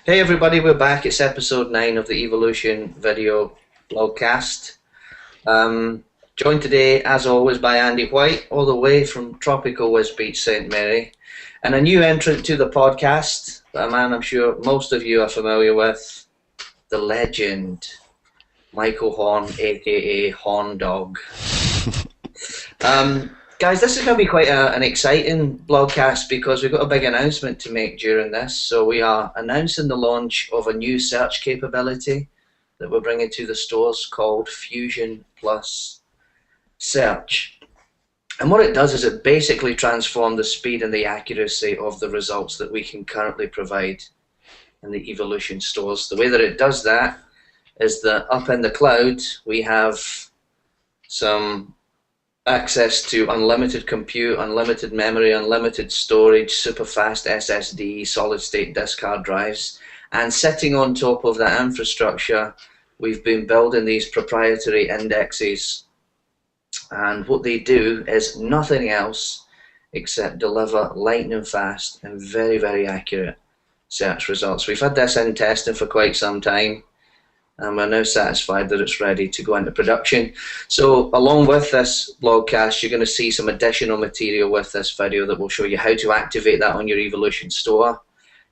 Hey everybody, we're back. It's episode 9 of the Evolution video blogcast. Joined today, as always, by Andy White, all the way from tropical West Beach, St. Mary, and a new entrant to the podcast, a man I'm sure most of you are familiar with, the legend, Michael Horn, aka Horn Dog. Guys, this is going to be quite an exciting blogcast because we've got a big announcement to make during this. So we are announcing the launch of a new search capability that we're bringing to the stores called Fusion Plus Search. And what it does is it basically transforms the speed and the accuracy of the results that we can currently provide in the Evolution stores. The way that it does that is that up in the cloud we have some access to unlimited compute, unlimited memory, unlimited storage, super fast SSD, solid state disk hard drives, and sitting on top of that infrastructure we've been building these proprietary indexes, and what they do is nothing else except deliver lightning fast and very accurate search results. We've had this in testing for quite some time, and we're now satisfied that it's ready to go into production. So along with this blogcast, you're going to see some additional material with this video that will show you how to activate that on your Evolution store.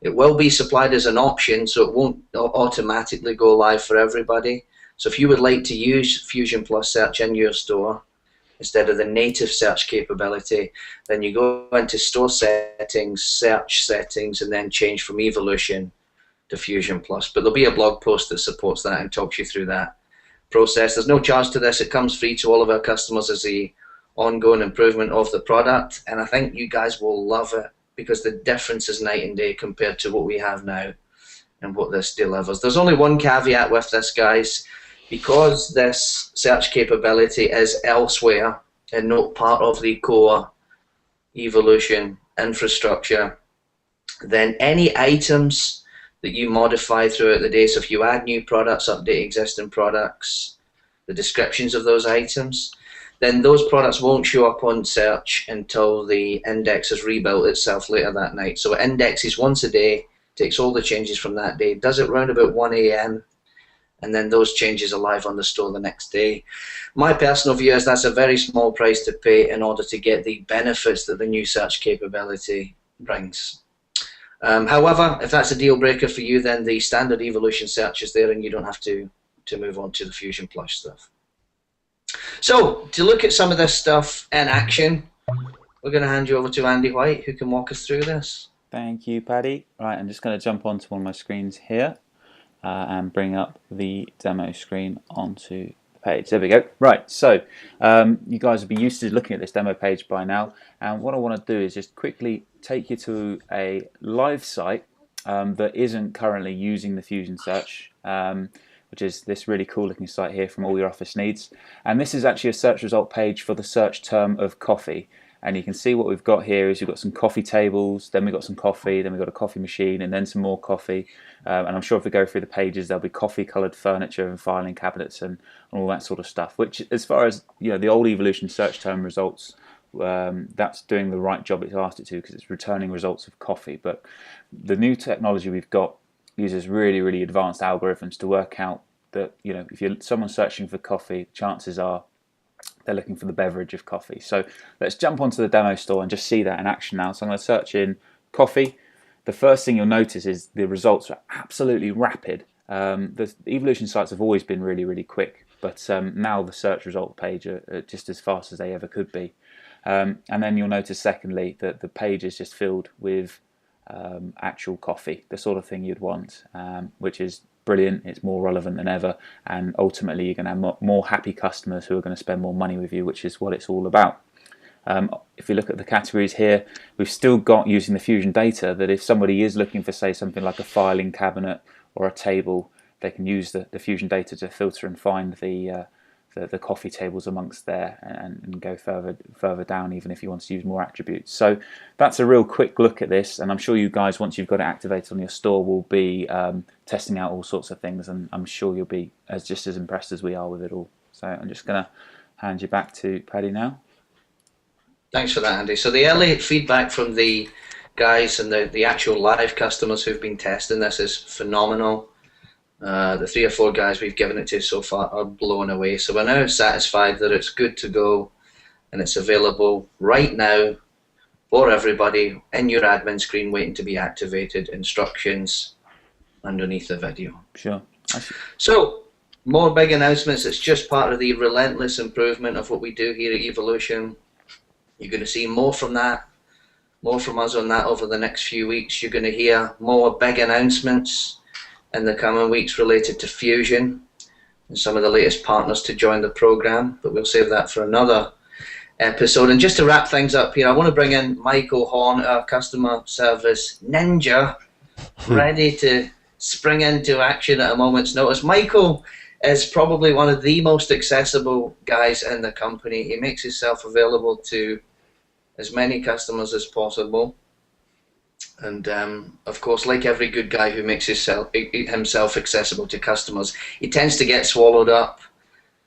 It will be supplied as an option, so it won't automatically go live for everybody. So if you would like to use Fusion Plus Search in your store instead of the native search capability, then you go into store settings, search settings, and then change from Evolution to Fusion Plus. But there'll be a blog post that supports that and talks you through that process. There's no charge to this. It comes free to all of our customers as the ongoing improvement of the product, and I think you guys will love it because the difference is night and day compared to what we have now and what this delivers. There's only one caveat with this, guys. Because this search capability is elsewhere and not part of the core Evolution infrastructure, then any items that you modify throughout the day, so if you add new products, update existing products, the descriptions of those items, then those products won't show up on search until the index has rebuilt itself later that night. So it indexes once a day, takes all the changes from that day, does it around about 1 a.m., and then those changes are live on the store the next day. My personal view is that's a very small price to pay in order to get the benefits that the new search capability brings. However, if that's a deal breaker for you, then the standard Evolution search is there and you don't have to move on to the Fusion Plus stuff. So, to look at some of this stuff in action, we're going to hand you over to Andy White, who can walk us through this. Thank you, Paddy. Right, I'm just going to jump onto one of my screens here and bring up the demo screen onto the page. There we go. Right, so you guys will be used to looking at this demo page by now, and what I want to do is just quickly take you to a live site that isn't currently using the Fusion search, which is this really cool looking site here from All Your Office Needs. And this is actually a search result page for the search term of coffee. And you can see what we've got here is we've got some coffee tables, then we've got some coffee, then we've got a coffee machine, and then some more coffee. And I'm sure if we go through the pages, there'll be coffee-coloured furniture and filing cabinets and all that sort of stuff. Which, as far as the old Evolution search term results, that's doing the right job it's asked it to because it's returning results of coffee. But the new technology we've got uses really advanced algorithms to work out that if someone's searching for coffee, chances are they're looking for the beverage of coffee. So let's jump onto the demo store and just see that in action now. So I'm going to search in coffee. The first thing you'll notice is the results are absolutely rapid. The Evolution sites have always been really quick, but now the search result page are just as fast as they ever could be. And then you'll notice secondly that the page is just filled with actual coffee, the sort of thing you'd want, which is brilliant. It's more relevant than ever, and ultimately you're going to have more happy customers who are going to spend more money with you, which is what it's all about. If we look at the categories here, we've still got, using the Fusion data, that if somebody is looking for, say, something like a filing cabinet or a table, they can use the Fusion data to filter and find the coffee tables amongst there and go further down, even if you want to use more attributes. So that's a real quick look at this, and I'm sure you guys, once you've got it activated on your store, will be testing out all sorts of things, and I'm sure you'll be just as impressed as we are with it all. So I'm just going to hand you back to Paddy now. Thanks for that, Andy. So the early feedback from the guys and the actual live customers who've been testing this is phenomenal. The 3 or 4 guys we've given it to so far are blown away. So we're now satisfied that it's good to go and it's available right now for everybody in your admin screen waiting to be activated. Instructions underneath the video. Sure. So, more big announcements. It's just part of the relentless improvement of what we do here at Evolution. You're going to see more from that, more from us on that over the next few weeks. You're going to hear more big announcements in the coming weeks related to Fusion and some of the latest partners to join the program, but we'll save that for another episode. And just to wrap things up here, I want to bring in Michael Horn, our customer service ninja, ready to spring into action at a moment's notice. Michael is probably one of the most accessible guys in the company. He makes himself available to as many customers as possible. And of course, like every good guy who makes himself accessible to customers, he tends to get swallowed up.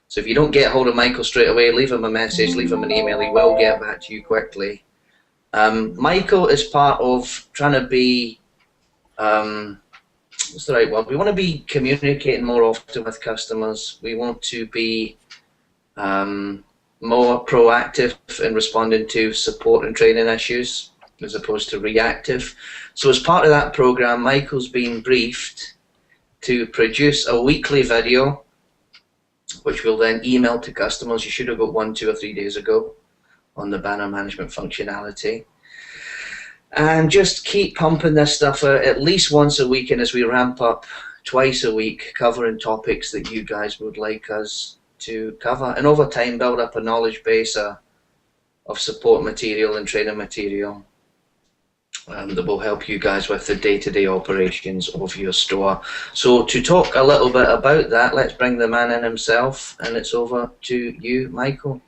So if you don't get hold of Michael straight away, leave him a message, leave him an email. He will get back to you quickly. Michael is part of trying to be, what's the right word? We want to be communicating more often with customers. We want to be more proactive in responding to support and training issues, as opposed to reactive. So as part of that program, Michael's been briefed to produce a weekly video, which we'll then email to customers. You should have got 1, 2, or 3 days ago on the banner management functionality. And just keep pumping this stuff out at least once a week, and as we ramp up, twice a week, covering topics that you guys would like us to cover. And over time, build up a knowledge base of support material and training material that will help you guys with the day-to-day operations of your store. So to talk a little bit about that, let's bring the man in himself, and it's over to you, Michael.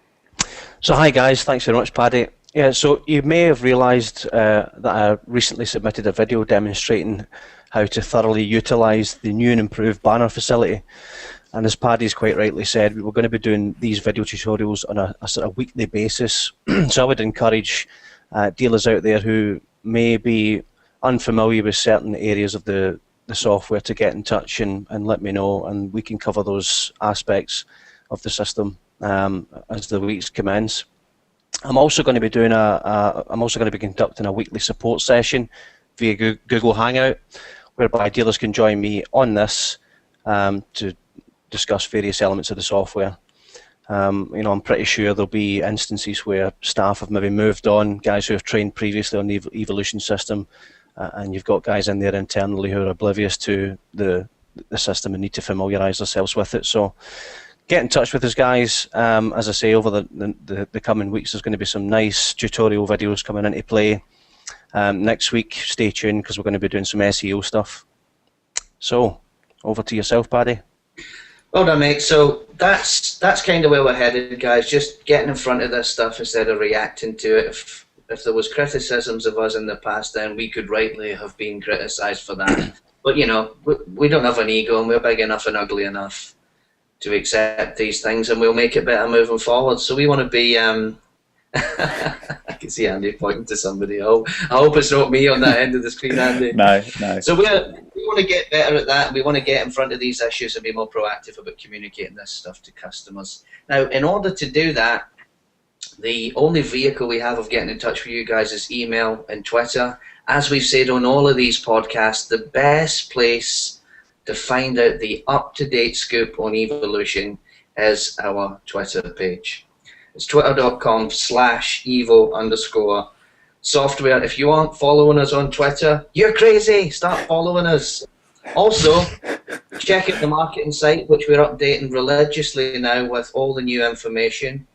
So hi guys, thanks very much, Paddy. Yeah, so you may have realised that I recently submitted a video demonstrating how to thoroughly utilise the new and improved banner facility. And as Paddy's quite rightly said, we were going to be doing these video tutorials on a sort of weekly basis. So I would encourage dealers out there who may be unfamiliar with certain areas of the software to get in touch and let me know, and we can cover those aspects of the system as the weeks commence. I'm also going to be doing conducting a weekly support session via Google Hangout, whereby dealers can join me on this to discuss various elements of the software. I'm pretty sure there'll be instances where staff have maybe moved on, guys who have trained previously on the Evolution system, and you've got guys in there internally who are oblivious to the system and need to familiarise themselves with it. So get in touch with us, guys. As I say, over the coming weeks, there's going to be some nice tutorial videos coming into play. Next week, stay tuned, because we're going to be doing some SEO stuff. So, over to yourself, Paddy. Well done, mate. So that's kind of where we're headed, guys. Just getting in front of this stuff instead of reacting to it. If there was criticisms of us in the past, then we could rightly have been criticised for that. But we don't have an ego, and we're big enough and ugly enough to accept these things, and we'll make it better moving forward. So we want to be I can see Andy pointing to somebody. I hope it's not me on that end of the screen, Andy. No. So we want to get better at that. We want to get in front of these issues and be more proactive about communicating this stuff to customers. Now, in order to do that, the only vehicle we have of getting in touch with you guys is email and Twitter. As we've said on all of these podcasts, the best place to find out the up-to-date scoop on Evolution is our Twitter page. It's twitter.com/evo_software. If you aren't following us on Twitter, you're crazy. Start following us. Also, check out the marketing site, which we're updating religiously now with all the new information,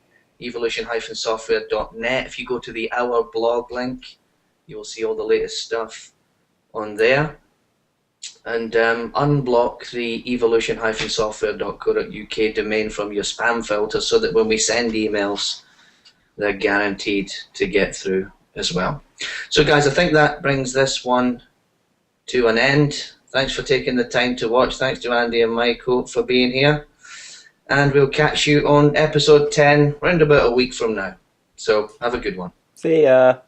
evolution-software.net. If you go to the Our blog link, you will see all the latest stuff on there. And unblock the evolution-software.co.uk domain from your spam filter, so that when we send emails, they're guaranteed to get through as well. So guys, I think that brings this one to an end. Thanks for taking the time to watch. Thanks to Andy and Michael for being here. And we'll catch you on episode 10 round about a week from now. So have a good one. See ya.